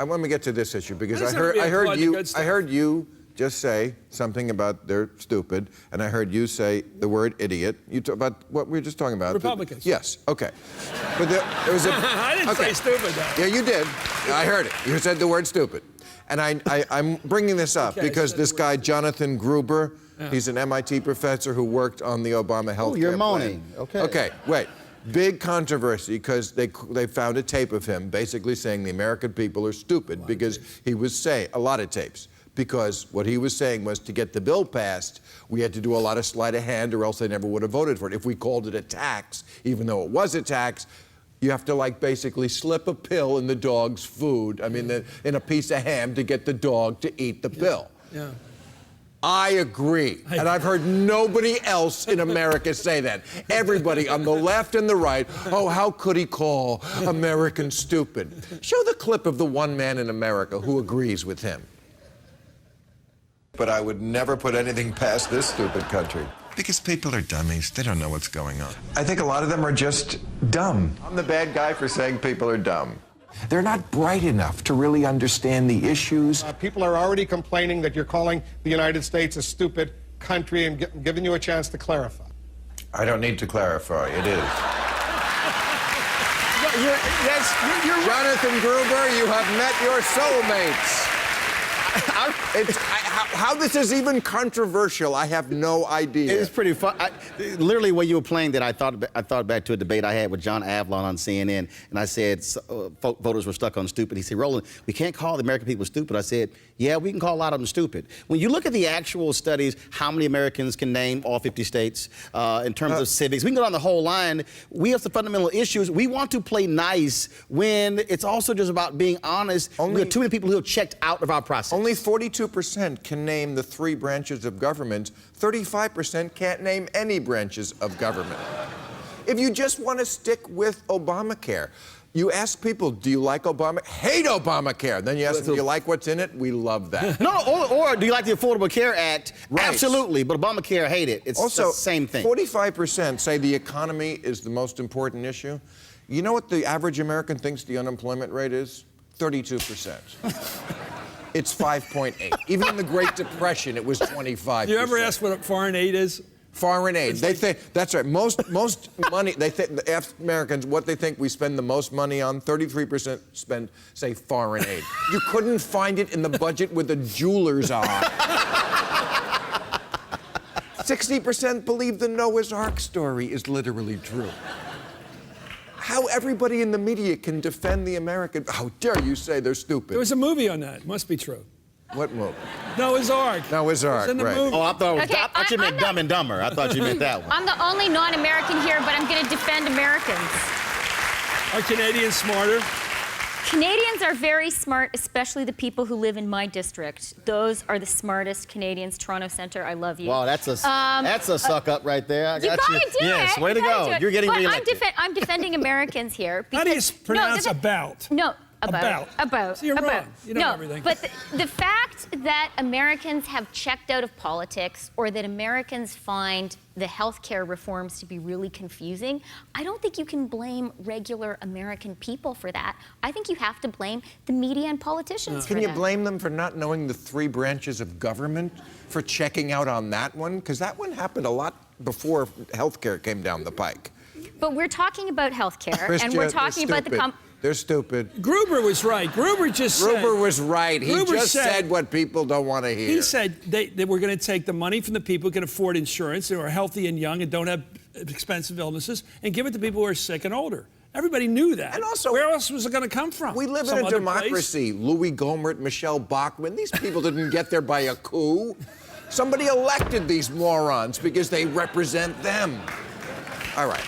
I want to get to this issue because That I doesn't really apply to good heard stuff. you just say something about they're stupid, and I heard you say the word idiot. You talk about what we were just talking about. Republicans. Yes. Okay. But there was a. I didn't say stupid, though. Yeah, you did. I heard it. You said the word stupid. And I'm bringing this up Okay, because said this the guy, Jonathan Gruber, he's an MIT professor who worked on the Obama health care you're plan. moaning. Okay. Okay, wait. Big controversy because they found a tape of him basically saying the American people are stupid because he was saying, a lot of tapes, because what he was saying was to get the bill passed, we had to do a lot of sleight of hand or else they never would have voted for it. If we called it a tax, even though it was a tax, you have to like basically slip a pill in the dog's food, in a piece of ham to get the dog to eat the pill. Yeah. I agree, and I've heard nobody else in America say that. Everybody on the left and the right, oh, how could he call Americans stupid? Show the clip of the one man in America who agrees with him. But I would never put anything past this stupid country. Because people are dummies. They don't know what's going on. I think a lot of them are just dumb. I'm the bad guy for saying people are dumb. They're not bright enough to really understand the issues. People are already complaining that you're calling the United States a stupid country and giving you a chance to clarify. I don't need to clarify. It is. You're Jonathan Gruber, you have met your soulmates. How this is even controversial, I have no idea. It's pretty fun. Literally, when you were playing that, I thought back to a debate I had with John Avlon on CNN, and I said voters were stuck on stupid. He said, Roland, we can't call the American people stupid. I said, yeah, we can call a lot of them stupid. When you look at the actual studies, how many Americans can name all 50 states in terms of civics, we can go down the whole line. We have some fundamental issues. We want to play nice when it's also just about being honest. We have too many people who have checked out of our process. Only 42% can name the 3 branches of government. 35% can't name any branches of government. If you just want to stick with Obamacare, you ask people, do you like Obama? Hate Obamacare. Then you ask them, do you like what's in it? We love that. No, or do you like the Affordable Care Act? Right. Absolutely, but Obamacare, hate it. It's Also, the same thing. 45% say the economy is the most important issue. You know what the average American thinks the unemployment rate is? 32%. It's 5.8. Even in the Great Depression, it was 25%. Do you ever ask what foreign aid is? Foreign aid. They think that's right. Most money. They think Americans what they think we spend the most money on. 33% spend say foreign aid. You couldn't find it in the budget with a jeweler's eye. 60% believe the Noah's Ark story is literally true. How everybody in the media can defend the American. How dare you say they're stupid? There was a movie on that. It must be true. What movie? Noah's Ark. Noah's Ark, It's in the right. movie. Oh, I thought you meant I'm Dumb and Dumber. I thought you meant that one. I'm the only non-American here, but I'm going to defend Americans. Are Canadians smarter? Canadians are very smart, especially the people who live in my district. Those are the smartest Canadians. Toronto Centre, I love you. Wow, that's a suck up right there. I You got gotta you. do Yes, it. way to You gotta go. do it. You're getting But reelected. I'm defending Americans here. How do you because- pronounce no, about? No, about. So you're wrong. You know no, everything. But the fact that Americans have checked out of politics or that Americans find the healthcare reforms to be really confusing, I don't think you can blame regular American people for that. I think you have to blame the media and politicians for Can you that. blame them for not knowing the 3 branches of government, for checking out on that one? Because that one happened a lot before healthcare came down the pike. But we're talking about healthcare, and Chrystia, we're talking they're about the stupid. They're stupid. Gruber was right. Gruber just said... Gruber was right. He Gruber just said what people don't want to hear. He said they were going to take the money from the people who can afford insurance, who are healthy and young and don't have expensive illnesses, and give it to people who are sick and older. Everybody knew that. And also, where else was it going to come from? We live Some in a other democracy. Louis Gohmert, Michelle Bachmann, these people didn't get there by a coup. Somebody elected these morons because they represent them. All right.